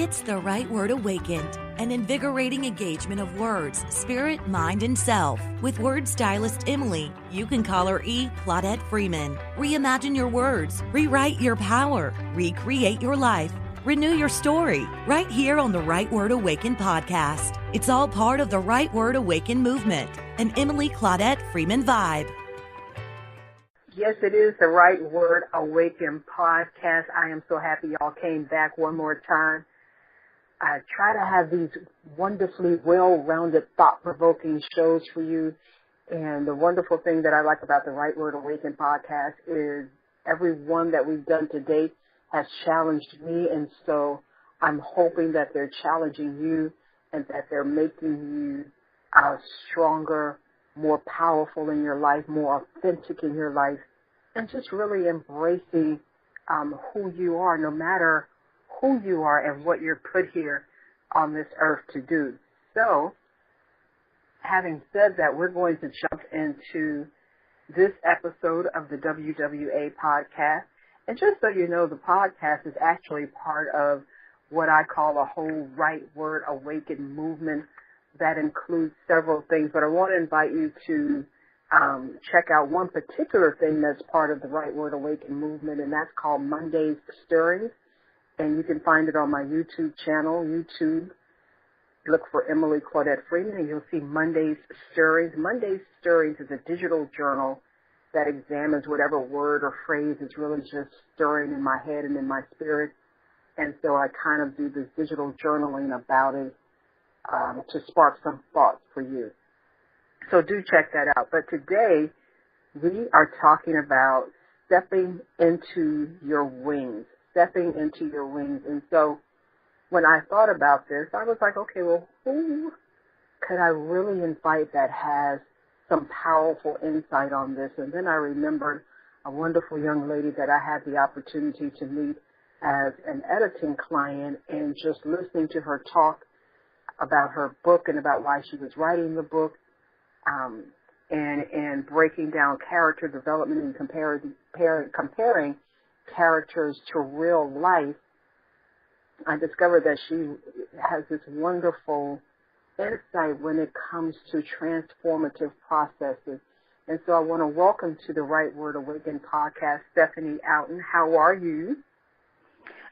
It's the Right Word Awakened, an invigorating engagement of words, spirit, mind, and self. With word stylist Emily, you can call her E-Claudette-Freeman. Reimagine your words, rewrite your power, recreate your life, renew your story, right here on the Right Word Awakened podcast. It's all part of the Right Word Awakened movement, an Emily-Claudette-Freeman vibe. Yes, it is the Right Word Awakened podcast. I am so happy y'all came back one more time. I try to have these wonderfully well-rounded, thought-provoking shows for you. And the wonderful thing that I like about the Right Word Awakened podcast is every one that we've done to date has challenged me. And so I'm hoping that they're challenging you and that they're making you stronger, more powerful in your life, more authentic in your life, and just really embracing who you are, no matter who you are and what you're put here on this earth to do. So, having said that, we're going to jump into this episode of the WWA podcast. And just so you know, the podcast is actually part of what I call a whole Right Word Awakened movement that includes several things, but I want to invite you to check out one particular thing that's part of the Right Word Awakened movement, and that's called Monday's Stirrings, and you can find it on my YouTube channel. YouTube, look for Emily-Claudette-Freeman, and you'll see Monday's Stirrings. Monday's Stirrings is a digital journal that examines whatever word or phrase is really just stirring in my head and in my spirit, and so I kind of do this digital journaling about it to spark some thoughts for you. So do check that out. But today we are talking about stepping into your wings, stepping into your wings. And so when I thought about this, I was like, okay, well, who could I really invite that has some powerful insight on this? And then I remembered a wonderful young lady that I had the opportunity to meet as an editing client, and just listening to her talk about her book and about why she was writing the book, and breaking down character development and comparing characters to real life, I discovered that she has this wonderful insight when it comes to transformative processes. And so I want to welcome to the Right Word Awakened podcast, Stephanie Outten. How are you?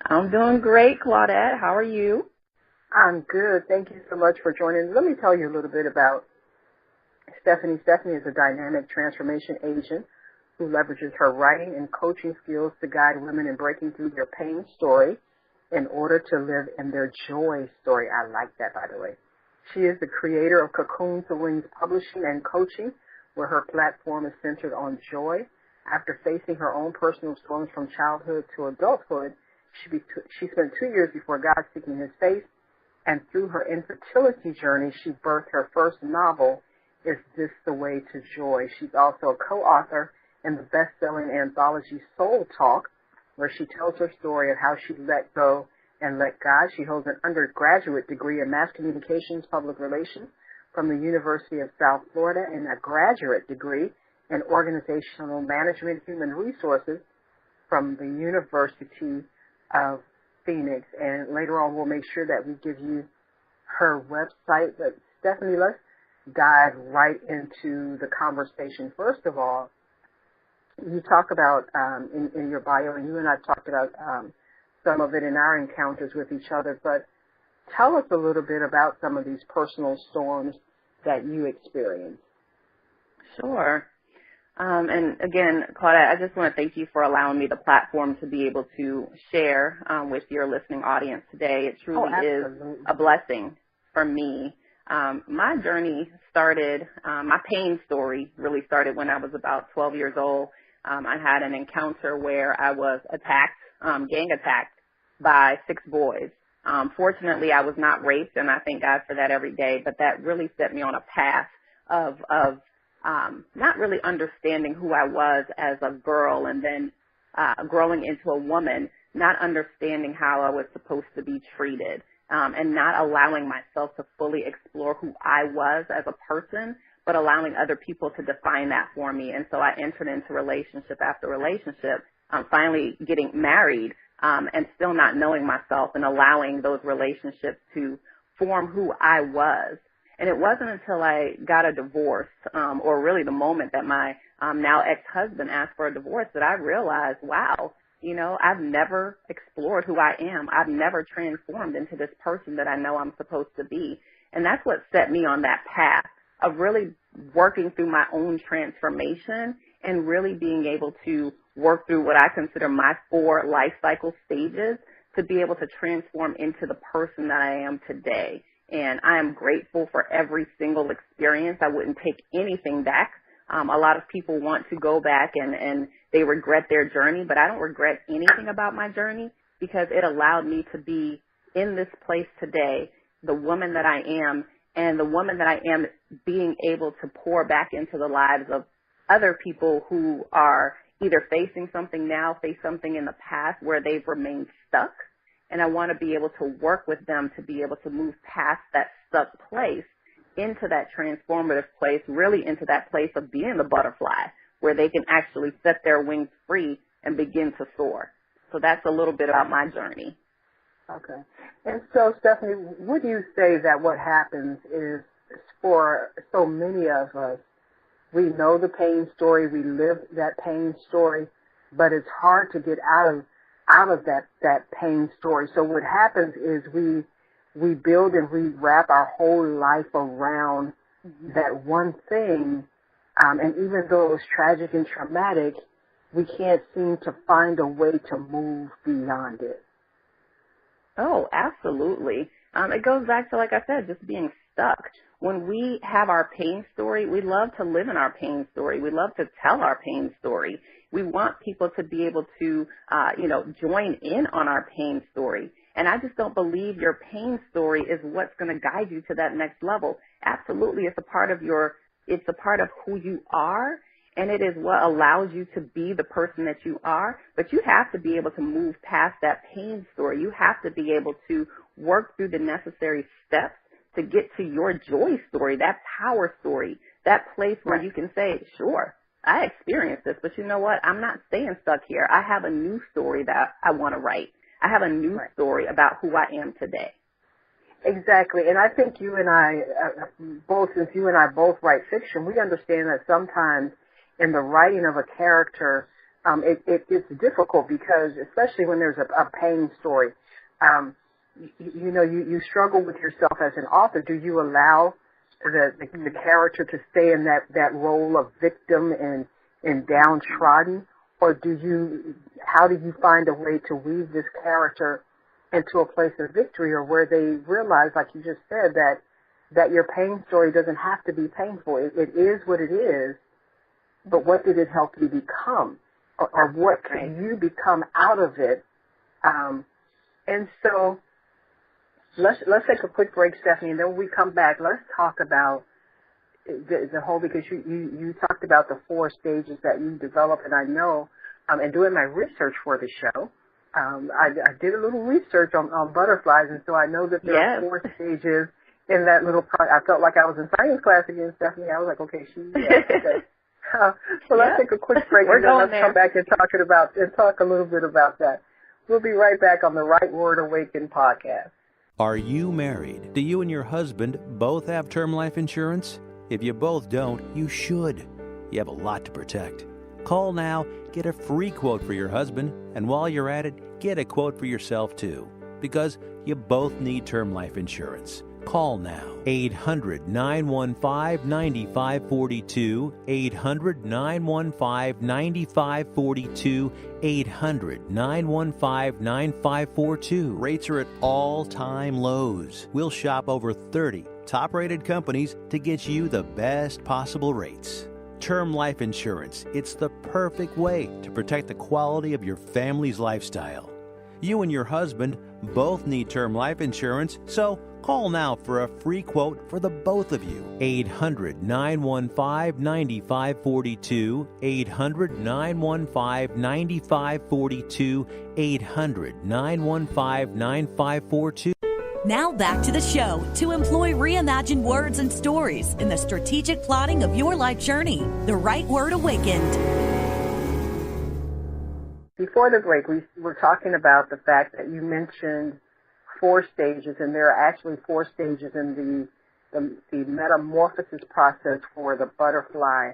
I'm doing great, Claudette. How are you? I'm good. Thank you so much for joining. Let me tell you a little bit about Stephanie. Stephanie is a dynamic transformation agent who leverages her writing and coaching skills to guide women in breaking through their pain story in order to live in their joy story. I like that, by the way. She is the creator of Cocoon to Wings Publishing and Coaching, where her platform is centered on joy. After facing her own personal storms from childhood to adulthood, she spent 2 years before God seeking his face, and through her infertility journey, she birthed her first novel, Is This the Way to Joy? She's also a co-author in the best-selling anthology Soul Talk, where she tells her story of how she let go and let God. She holds an undergraduate degree in mass communications, public relations from the University of South Florida, and a graduate degree in organizational management, human resources from the University of Phoenix. And later on, we'll make sure that we give you her website. But Stephanie, let's dive right into the conversation. First of all, you talk about in your bio, and you and I talked about some of it in our encounters with each other, but tell us a little bit about some of these personal storms that you experienced. Sure. And again, Claudette, I just want to thank you for allowing me the platform to be able to share with your listening audience today. It truly is a blessing for me. My journey started, my pain story really started when I was about 12 years old. I had an encounter where I was attacked, gang attacked by 6 boys. Fortunately, I was not raped, and I thank God for that every day, but that really set me on a path of not really understanding who I was as a girl, and then growing into a woman, not understanding how I was supposed to be treated, and not allowing myself to fully explore who I was as a person, but allowing other people to define that for me. And so I entered into relationship after relationship, finally getting married and still not knowing myself and allowing those relationships to form who I was. And it wasn't until I got a divorce, or really the moment that my now ex-husband asked for a divorce, that I realized, wow, you know, I've never explored who I am. I've never transformed into this person that I know I'm supposed to be. And that's what set me on that path of really working through my own transformation and really being able to work through what I consider my 4 life cycle stages to be able to transform into the person that I am today. And I am grateful for every single experience. I wouldn't take anything back. A lot of people want to go back and they regret their journey, but I don't regret anything about my journey because it allowed me to be in this place today, the woman that I am, and the woman that I am being able to pour back into the lives of other people who are either facing something now, face something in the past where they've remained stuck. And I want to be able to work with them to be able to move past that stuck place into that transformative place, really into that place of being the butterfly, where they can actually set their wings free and begin to soar. So that's a little bit about my journey. Okay. And so, Stephanie, would you say that what happens is for so many of us, we know the pain story, we live that pain story, but it's hard to get out of that pain story. So what happens is we build and we wrap our whole life around that one thing, and even though it's tragic and traumatic, we can't seem to find a way to move beyond it. Oh, absolutely. It goes back to, like I said, just being stuck. When we have our pain story, we love to live in our pain story. We love to tell our pain story. We want people to be able to, join in on our pain story. And I just don't believe your pain story is what's going to guide you to that next level. Absolutely, it's a part of who you are, and it is what allows you to be the person that you are. But you have to be able to move past that pain story. You have to be able to work through the necessary steps to get to your joy story, that power story, that place where you can say, sure, I experienced this, but you know what? I'm not staying stuck here. I have a new story that I want to write. I have a new story about who I am today. Exactly. And I think you and I, since you and I both write fiction, we understand that sometimes in the writing of a character, it's difficult because, especially when there's a pain story, you struggle with yourself as an author. Do you allow the character to stay in that role of victim and downtrodden? Or how do you find a way to weave this character into a place of victory, or where they realize, like you just said, that your pain story doesn't have to be painful. It is what it is, but what did it help you become? Or what can you become out of it? And so let's take a quick break, Stephanie, and then when we come back, let's talk about the whole, because you talked about the 4 stages that you develop, and I know, and doing my research for the show, I did a little research on butterflies, and so I know that there are 4 stages in that little I felt like I was in science class again, Stephanie. I was like, okay, okay. So let's take a quick break, and then let's come back and talk a little bit about that. We'll be right back on the Right Word Awaken podcast. Are you married? Do you and your husband both have term life insurance? If you both don't, you should. You have a lot to protect. Call now, get a free quote for your husband, and while you're at it, get a quote for yourself too, because you both need term life insurance. Call now. 800-915-9542, 800-915-9542, 800-915-9542. Rates are at all-time lows. We'll shop over 30 top-rated companies to get you the best possible rates. Term life insurance, it's the perfect way to protect the quality of your family's lifestyle. You and your husband both need term life insurance, so call now for a free quote for the both of you. 800-915-9542, 800-915-9542, 800-915-9542. Now back to the show to employ reimagined words and stories in the strategic plotting of your life journey. The Right Word Awakened. before the break, we were talking about the fact that you mentioned 4 stages, and there are actually 4 stages in the metamorphosis process for the butterfly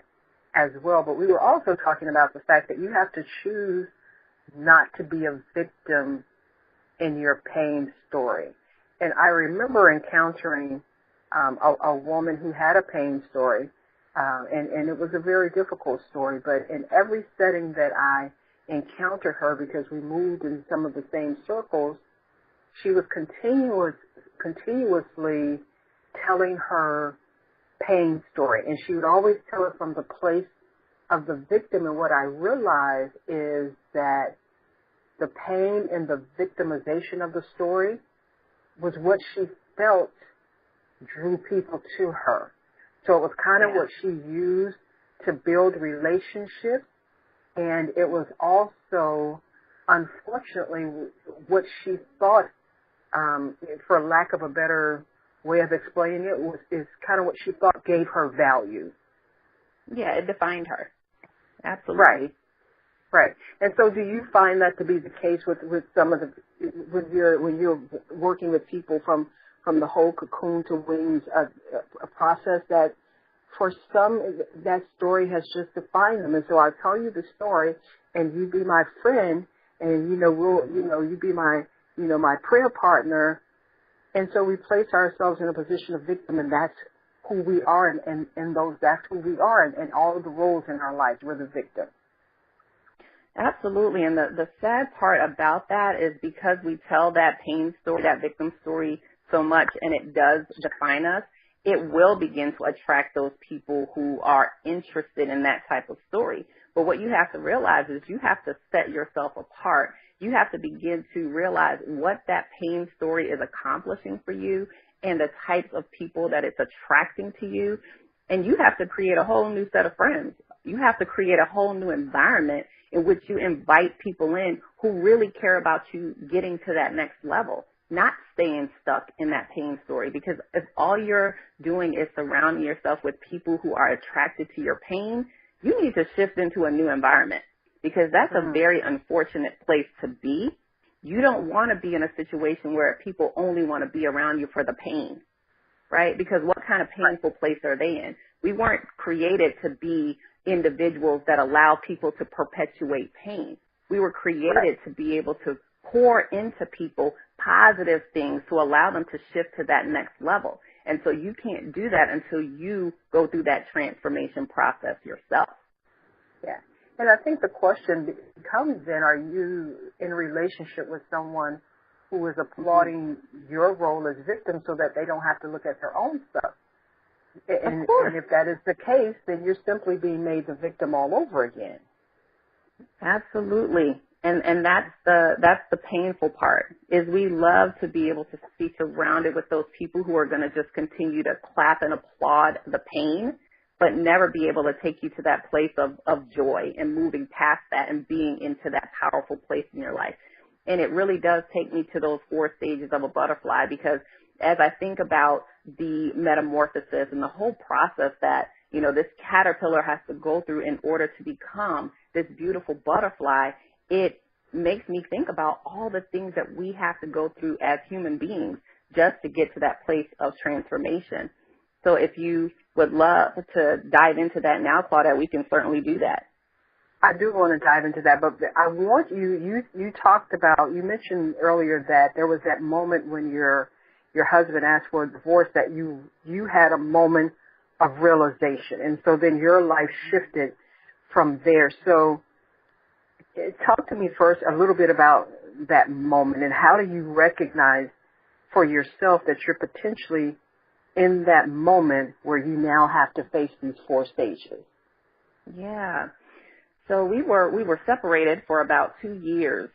as well. But we were also talking about the fact that you have to choose not to be a victim in your pain story. And I remember encountering a woman who had a pain story, and it was a very difficult story. But in every setting that I encountered her, because we moved in some of the same circles, she was continuously telling her pain story. And she would always tell it from the place of the victim. And what I realized is that the pain and the victimization of the story was what she felt drew people to her. So it was kind of what she used to build relationships. And it was also, unfortunately, what she thought, for lack of a better way of explaining it, is kind of what she thought gave her value. Yeah, it defined her. Absolutely. Right. And so do you find that to be the case with some of when you're working with people from the whole cocoon to wings, a process that for some that story has just defined them? And so I'll tell you the story, and you be my friend, and you be my prayer partner. And so we place ourselves in a position of victim, and that's who we are, and that's who we are, and all of the roles in our lives, we're the victim. Absolutely. And the sad part about that is because we tell that pain story, that victim story so much, and it does define us, it will begin to attract those people who are interested in that type of story. But what you have to realize is you have to set yourself apart. You have to begin to realize what that pain story is accomplishing for you and the types of people that it's attracting to you. And you have to create a whole new set of friends. You have to create a whole new environment in which you invite people in who really care about you getting to that next level, not staying stuck in that pain story. Because if all you're doing is surrounding yourself with people who are attracted to your pain, you need to shift into a new environment, because that's a very unfortunate place to be. You don't want to be in a situation where people only want to be around you for the pain, right? Because what kind of painful place are they in? We weren't created to be individuals that allow people to perpetuate pain. We were created to be able to pour into people positive things to allow them to shift to that next level. And so you can't do that until you go through that transformation process yourself. Yeah. And I think the question becomes then, are you in a relationship with someone who is applauding your role as victim so that they don't have to look at their own stuff? And if that is the case, then you're simply being made the victim all over again. Absolutely. And that's the painful part, is we love to be able to be surrounded with those people who are going to just continue to clap and applaud the pain, but never be able to take you to that place of joy and moving past that and being into that powerful place in your life. And it really does take me to those 4 stages of a butterfly, because as I think about the metamorphosis and the whole process that, this caterpillar has to go through in order to become this beautiful butterfly, it makes me think about all the things that we have to go through as human beings just to get to that place of transformation. So if you would love to dive into that now, Claudette, we can certainly do that. I do want to dive into that, but I want you mentioned earlier that there was that moment when your husband asked for a divorce, that you had a moment of realization. And so then your life shifted from there. So talk to me first a little bit about that moment, and how do you recognize for yourself that you're potentially in that moment where you now have to face these 4 stages? Yeah. So we were separated for about 2 years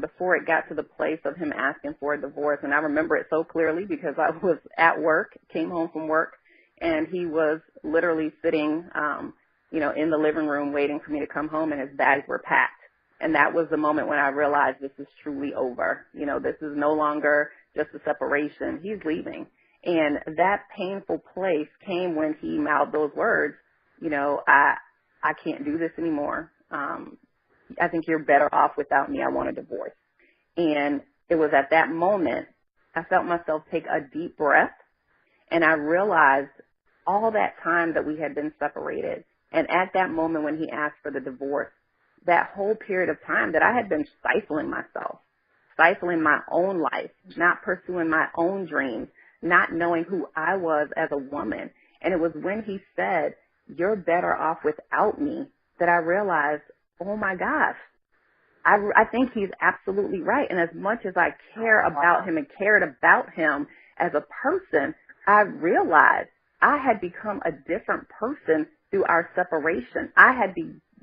before it got to the place of him asking for a divorce. And I remember it so clearly because I was at work, came home from work, and he was literally sitting, in the living room waiting for me to come home, and his bags were packed. And that was the moment when I realized this is truly over. This is no longer just a separation. He's leaving. And that painful place came when he mouthed those words, I can't do this anymore. I think you're better off without me. I want a divorce. And it was at that moment I felt myself take a deep breath, and I realized all that time that we had been separated. And at that moment when he asked for the divorce, that whole period of time that I had been stifling myself, stifling my own life, not pursuing my own dreams, not knowing who I was as a woman. And it was when he said, you're better off without me, that I realized, oh my gosh, I think he's absolutely right. And as much as I care about him and cared about him as a person, I realized I had become a different person through our separation. I had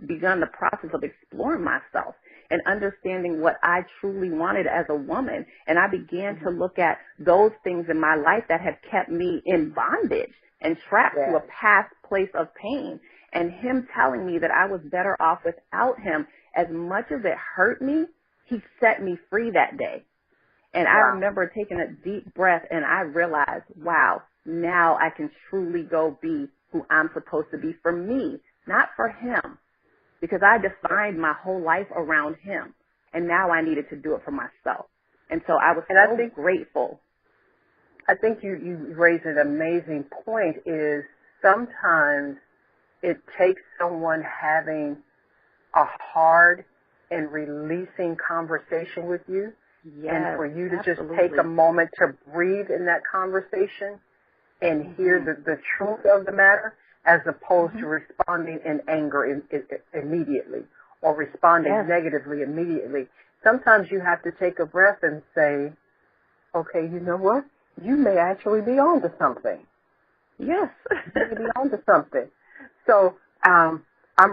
begun the process of exploring myself and understanding what I truly wanted as a woman. And I began to look at those things in my life that had kept me in bondage and trapped to a past place of pain. And him telling me that I was better off without him, as much as it hurt me, he set me free that day. And I remember taking a deep breath, and I realized, wow, now I can truly go be who I'm supposed to be for me, not for him, because I defined my whole life around him, and now I needed to do it for myself. And so I was grateful. I think you raised an amazing point, is sometimes it takes someone having a hard and releasing conversation with you, and for you to just take a moment to breathe in that conversation and hear the truth of the matter, as opposed to responding in anger immediately or responding negatively immediately. Sometimes you have to take a breath and say, okay, you know what? You may actually be on to something. Yes. You may be on to something. So I'm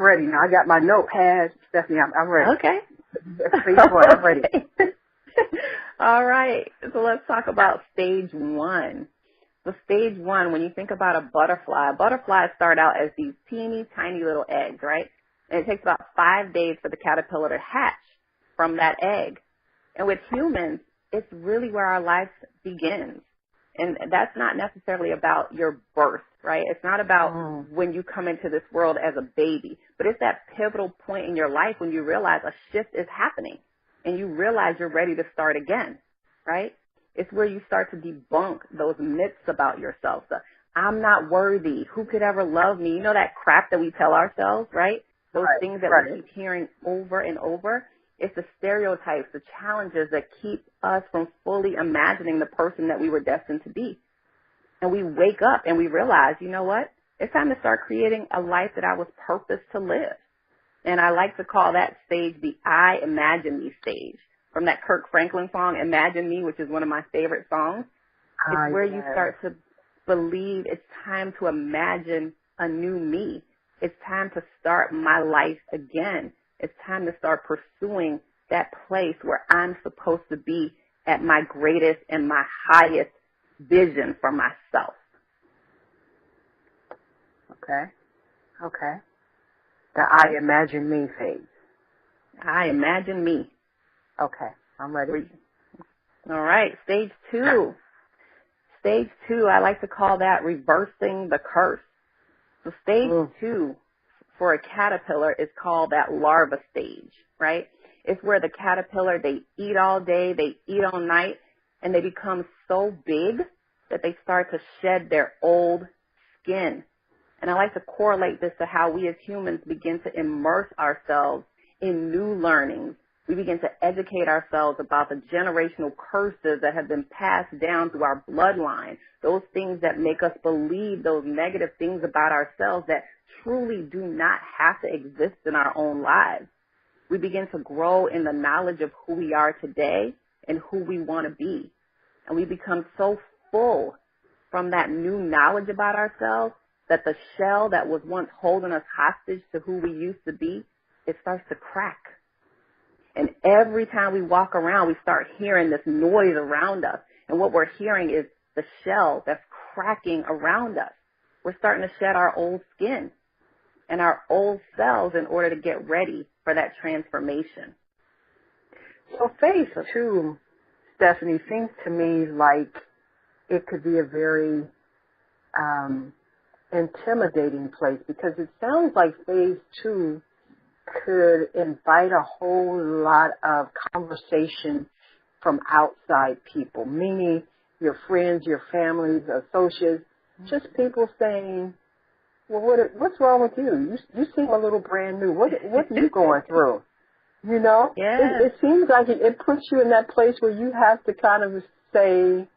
ready now. I got my notepad. Stephanie, I'm ready. Okay. Please go ahead. I'm ready. All right. So let's talk about stage one. So stage one, when you think about a butterflies start out as these teeny tiny little eggs, right? And it takes about 5 days for the caterpillar to hatch from that egg. And with humans, it's really where our life begins. And that's not necessarily about your birth, right? It's not about when you come into this world as a baby, but it's that pivotal point in your life when you realize a shift is happening and you realize you're ready to start again, right? It's where you start to debunk those myths about yourself. The, I'm not worthy. Who could ever love me? You know that crap that we tell ourselves, right? Those things that we keep hearing over and over. It's the stereotypes, the challenges that keep us from fully imagining the person that we were destined to be. And we wake up and we realize, you know what? It's time to start creating a life that I was purposed to live. And I like to call that stage the I Imagine Me stage. From that Kirk Franklin song, Imagine Me, which is one of my favorite songs. It's where you start to believe it's time to imagine a new me. It's time to start my life again. It's time to start pursuing that place where I'm supposed to be at my greatest and my highest vision for myself. Okay. The I Imagine Me phase. I Imagine Me. Okay, I'm ready. All right, stage two. Stage two, I like to call that reversing the curse. So stage two for a caterpillar is called that larva stage, right? It's where the caterpillar, they eat all day, they eat all night, and they become so big that they start to shed their old skin. And I like to correlate this to how we as humans begin to immerse ourselves in new learnings. We begin to educate ourselves about the generational curses that have been passed down through our bloodline, those things that make us believe those negative things about ourselves that truly do not have to exist in our own lives. We begin to grow in the knowledge of who we are today and who we want to be. And we become so full from that new knowledge about ourselves that the shell that was once holding us hostage to who we used to be, it starts to crack. And every time we walk around, we start hearing this noise around us. And what we're hearing is the shell that's cracking around us. We're starting to shed our old skin and our old cells in order to get ready for that transformation. So phase two, Stephanie, seems to me like it could be a very intimidating place, because it sounds like phase two could invite a whole lot of conversation from outside people, meaning your friends, your families, associates, just people saying, well, what's wrong with you? You seem a little brand new. What are you going through? You know? Yeah. It seems like it puts you in that place where you have to kind of say,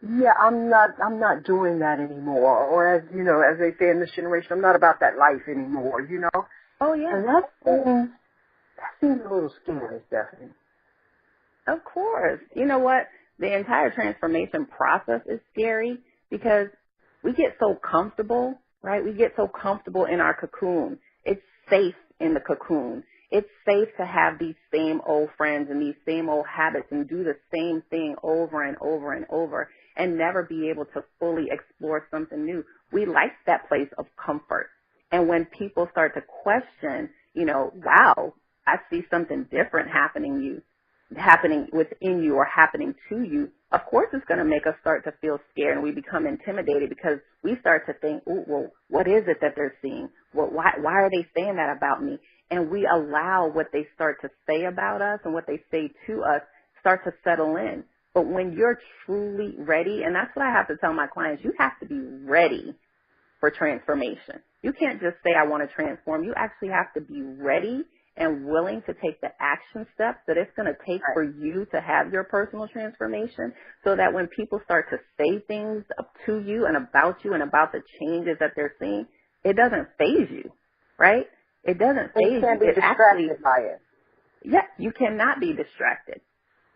yeah, I'm not doing that anymore. Or as they say in this generation, I'm not about that life anymore, you know? Oh, yeah. And that seems a little scary, Stephanie. Of course. You know what? The entire transformation process is scary because we get so comfortable, right? We get so comfortable in our cocoon. It's safe in the cocoon. It's safe to have these same old friends and these same old habits and do the same thing over and over and over and never be able to fully explore something new. We like that place of comfort. And when people start to question, wow, I see something different happening within you or happening to you, of course it's going to make us start to feel scared and we become intimidated because we start to think, oh, well, what is it that they're seeing? Well, why are they saying that about me? And we allow what they start to say about us and what they say to us start to settle in. But when you're truly ready, and that's what I have to tell my clients, you have to be ready for transformation. You can't just say, I want to transform. You actually have to be ready and willing to take the action steps that it's going to take for you to have your personal transformation so that when people start to say things to you and about the changes that they're seeing, it doesn't faze you, right? It doesn't faze you. You can't be distracted by it. Yeah, you cannot be distracted.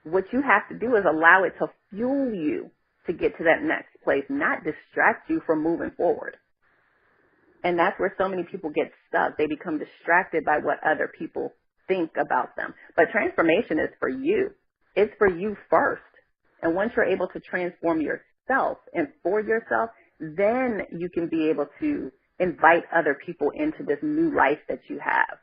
What you have to do is allow it to fuel you to get to that next place, not distract you from moving forward. And that's where so many people get stuck. They become distracted by what other people think about them. But transformation is for you. It's for you first. And once you're able to transform yourself and for yourself, then you can be able to invite other people into this new life that you have.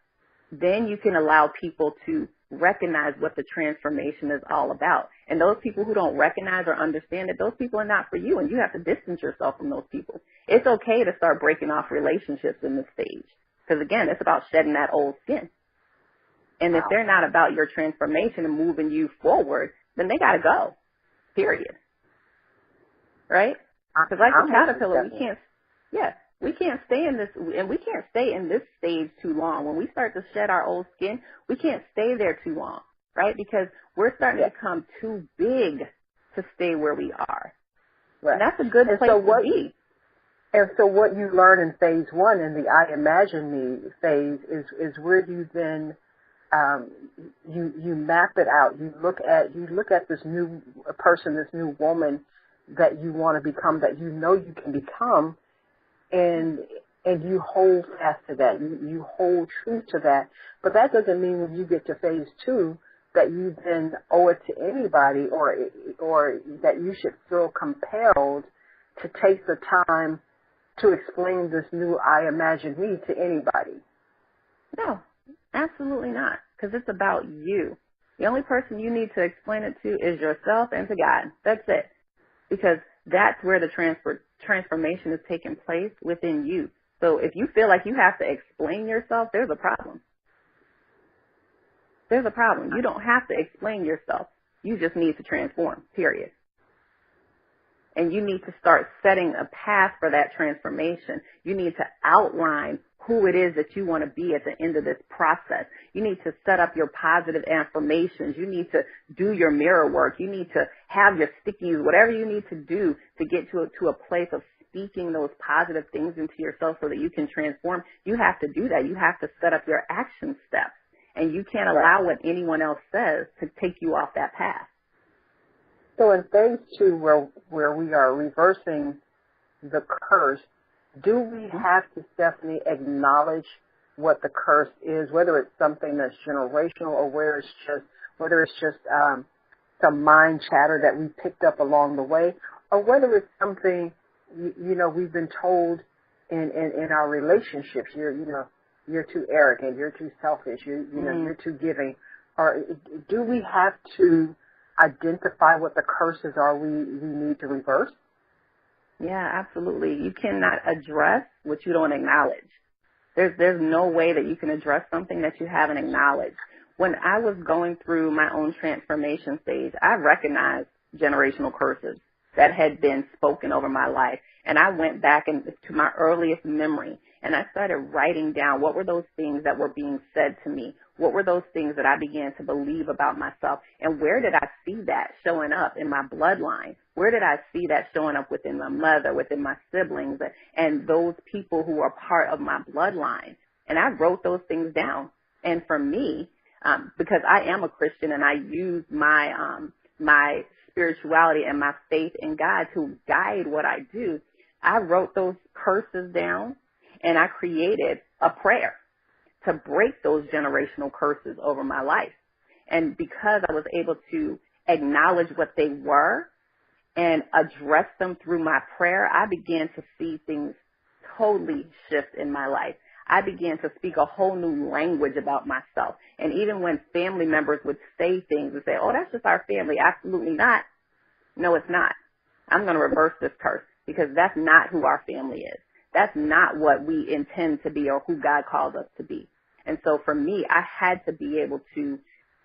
Then you can allow people to recognize what the transformation is all about. And those people who don't recognize or understand it, those people are not for you, and you have to distance yourself from those people. It's okay to start breaking off relationships in this stage because, again, it's about shedding that old skin. And if they're not about your transformation and moving you forward, then they got to go, period. Right? Because like the caterpillar, we can't stay in this, and we can't stay in this stage too long. When we start to shed our old skin, we can't stay there too long, right? Because we're starting to become too big to stay where we are. Right. And that's a good place to be. And so what you learn in phase one, in the I Imagine Me phase, is where you then you map it out. You look at this new person, this new woman that you want to become, that you know you can become. And you hold fast to that. You hold true to that. But that doesn't mean when you get to phase two that you then owe it to anybody or that you should feel compelled to take the time to explain this new I Imagine Me to anybody. No, absolutely not, because it's about you. The only person you need to explain it to is yourself and to God. That's it. Because that's where the transformation is taking place within you. So if you feel like you have to explain yourself, there's a problem. There's a problem. You don't have to explain yourself. You just need to transform, period. And you need to start setting a path for that transformation. You need to outline who it is that you want to be at the end of this process. You need to set up your positive affirmations. You need to do your mirror work. You need to have your stickies, whatever you need to do to get to a place of speaking those positive things into yourself so that you can transform. You have to do that. You have to set up your action steps. And you can't allow what anyone else says to take you off that path. So in phase two, where we are reversing the curse, do we have to, Stephanie, acknowledge what the curse is, whether it's something that's generational or whether it's just some mind chatter that we picked up along the way, or whether it's something we've been told in our relationships. You're too arrogant, you're too selfish, you're too giving. Or do we have to identify what the curses are we need to reverse? Yeah, absolutely. You cannot address what you don't acknowledge. There's no way that you can address something that you haven't acknowledged. When I was going through my own transformation stage, I recognized generational curses that had been spoken over my life. And I went back to my earliest memory, and I started writing down what were those things that were being said to me. What were those things that I began to believe about myself? And where did I see that showing up in my bloodline? Where did I see that showing up within my mother, within my siblings, and those people who are part of my bloodline? And I wrote those things down. And for me, because I am a Christian and I use my my spirituality and my faith in God to guide what I do, I wrote those curses down and I created a prayer to break those generational curses over my life. And because I was able to acknowledge what they were and address them through my prayer, I began to see things totally shift in my life. I began to speak a whole new language about myself. And even when family members would say things and say, oh, that's just our family. Absolutely not. No, it's not. I'm going to reverse this curse because that's not who our family is. That's not what we intend to be or who God called us to be. And so for me, I had to be able to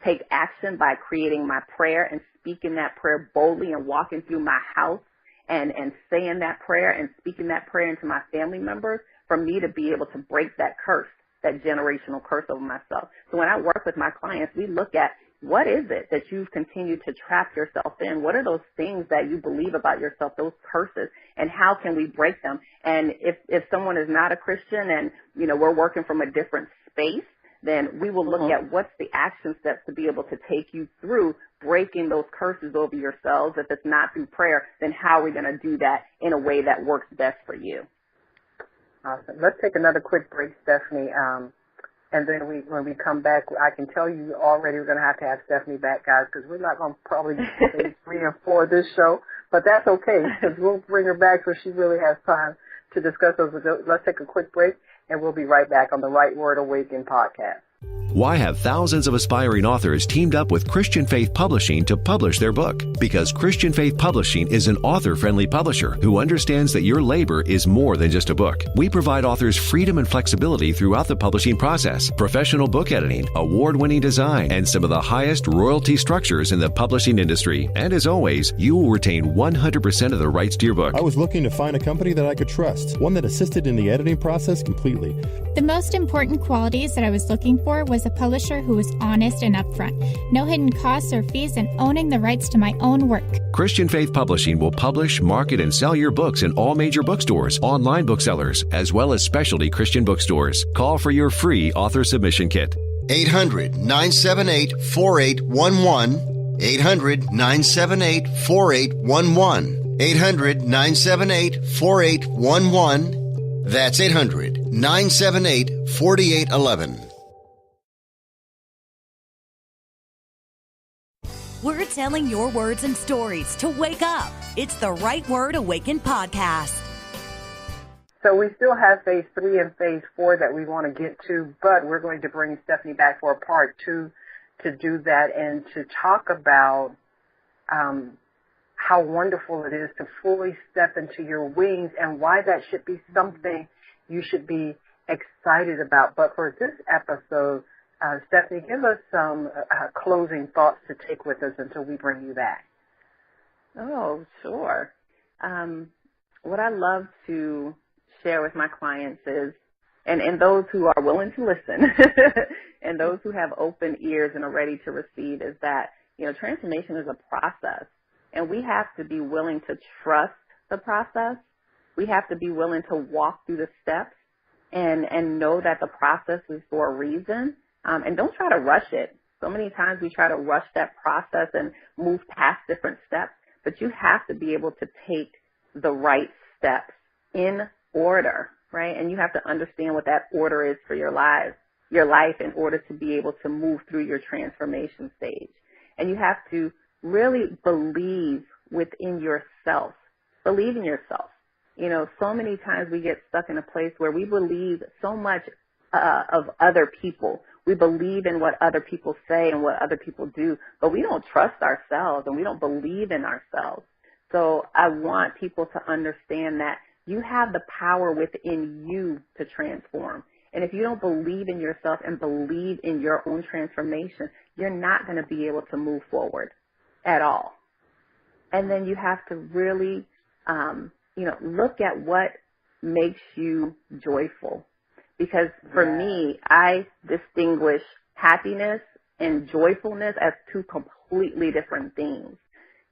take action by creating my prayer and speaking that prayer boldly and walking through my house and saying that prayer and speaking that prayer into my family members for me to be able to break that curse, that generational curse over myself. So when I work with my clients, we look at what is it that you've continued to trap yourself in? What are those things that you believe about yourself, those curses, and how can we break them? And if someone is not a Christian and, you know, we're working from a different space, then we will look at what's the action steps to be able to take you through breaking those curses over yourselves. If it's not through prayer, then how are we going to do that in a way that works best for you? Awesome. Let's take another quick break, Stephanie. And then when we come back, I can tell you already we're going to have Stephanie back, guys, because we're not going to probably do phase 3 and 4 this show. But that's okay, because we'll bring her back so she really has time to discuss those. Let's take a quick break, and we'll be right back on the Right Word Awaken podcast. Why have thousands of aspiring authors teamed up with Christian Faith Publishing to publish their book? Because Christian Faith Publishing is an author-friendly publisher who understands that your labor is more than just a book. We provide authors freedom and flexibility throughout the publishing process, professional book editing, award-winning design, and some of the highest royalty structures in the publishing industry. And as always, you will retain 100% of the rights to your book. I was looking to find a company that I could trust, one that assisted in the editing process completely. The most important qualities that I was looking for was a publisher who was honest and upfront, no hidden costs or fees, and owning the rights to my own work. Christian Faith Publishing will publish, market, and sell your books in all major bookstores, online booksellers, as well as specialty Christian bookstores. Call for your free author submission kit. 800-978-4811. 800-978-4811. 800-978-4811. That's 800-978-4811. We're telling your words and stories to wake up. It's the Right Word Awaken podcast. So we still have phase 3 and phase 4 that we want to get to, but we're going to bring Stephanie back for a part 2 to do that and to talk about how wonderful it is to fully step into your wings and why that should be something you should be excited about. But for this episode, Stephanie, give us some closing thoughts to take with us until we bring you back. Oh, sure. What I love to share with my clients is, and those who are willing to listen, and those who have open ears and are ready to receive, is that, you know, transformation is a process, and we have to be willing to trust the process. We have to be willing to walk through the steps and know that the process is for a reason. And don't try to rush it. So many times we try to rush that process and move past different steps, but you have to be able to take the right steps in order, right? And you have to understand what that order is for your life in order to be able to move through your transformation stage. And you have to really believe within yourself. Believe in yourself. You know, so many times we get stuck in a place where we believe so much of other people. We believe in what other people say and what other people do, but we don't trust ourselves and we don't believe in ourselves. So I want people to understand that you have the power within you to transform. And if you don't believe in yourself and believe in your own transformation, you're not going to be able to move forward at all. And then you have to really, look at what makes you joyful. Because for me, I distinguish happiness and joyfulness as two completely different things.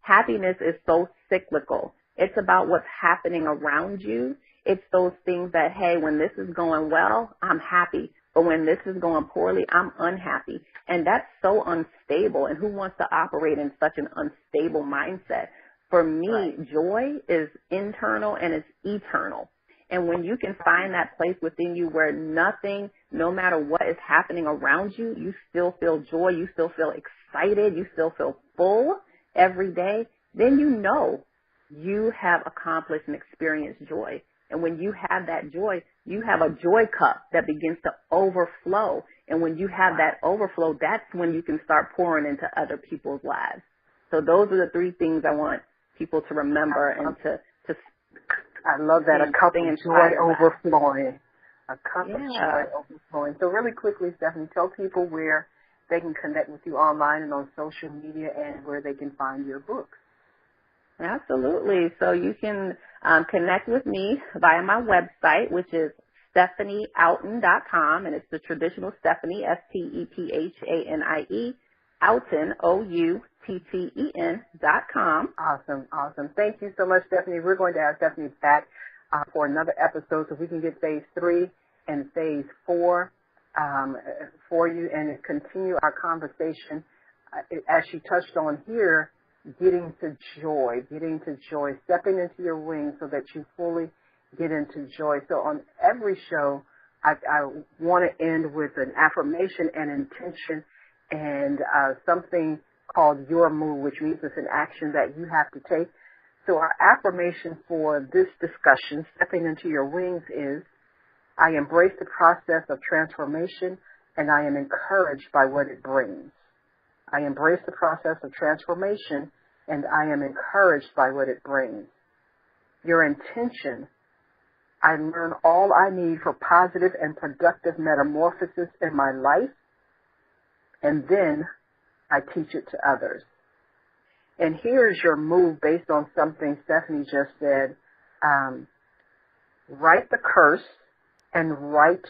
Happiness is so cyclical. It's about what's happening around you. It's those things that, hey, when this is going well, I'm happy. But when this is going poorly, I'm unhappy. And that's so unstable. And who wants to operate in such an unstable mindset? For me, joy is internal and it's eternal. And when you can find that place within you where nothing, no matter what is happening around you, you still feel joy, you still feel excited, you still feel full every day, then you know you have accomplished and experienced joy. And when you have that joy, you have a joy cup that begins to overflow. And when you have that overflow, that's when you can start pouring into other people's lives. So those are the three things I want people to remember and to I love that. A cup of joy overflowing. A cup of joy overflowing. So really quickly, Stephanie, tell people where they can connect with you online and on social media and where they can find your books. Absolutely. So you can connect with me via my website, which is stephanieoutten.com, and it's the traditional Stephanie, STEPHANIE, Outten, OUTTEN.com. Awesome. Thank you so much, Stephanie. We're going to have Stephanie back for another episode so we can get phase 3 and phase 4 for you and continue our conversation. As she touched on here, getting to joy, stepping into your wings so that you fully get into joy. So on every show, I want to end with an affirmation and intention and something called your move, which means it's an action that you have to take. So our affirmation for this discussion, stepping into your wings, is I embrace the process of transformation and I am encouraged by what it brings. I embrace the process of transformation and I am encouraged by what it brings. Your intention, I learn all I need for positive and productive metamorphosis in my life, and then I teach it to others. And here is your move based on something Stephanie just said. Write the curse and write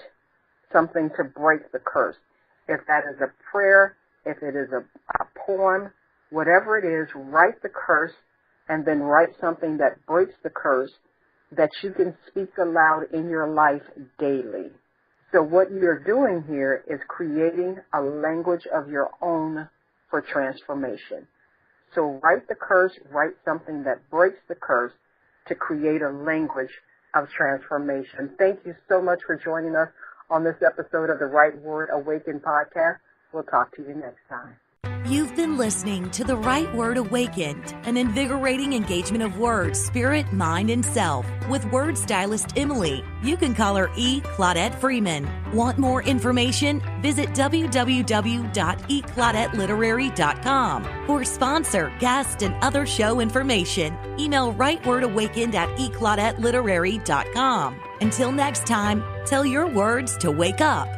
something to break the curse. If that is a prayer, if it is a poem, whatever it is, write the curse and then write something that breaks the curse that you can speak aloud in your life daily. So what you're doing here is creating a language of your own for transformation. So write the curse, write something that breaks the curse to create a language of transformation. Thank you so much for joining us on this episode of the Right Word Awakened podcast. We'll talk to you next time. You've been listening to The Right Word Awakened, an invigorating engagement of words, spirit, mind, and self with word stylist Emily. You can call her E-Claudette-Freeman. Want more information? Visit www.eclaudetteliterary.com. For sponsor, guest, and other show information, email rightwordawakened@eclaudetteliterary.com. Until next time, tell your words to wake up.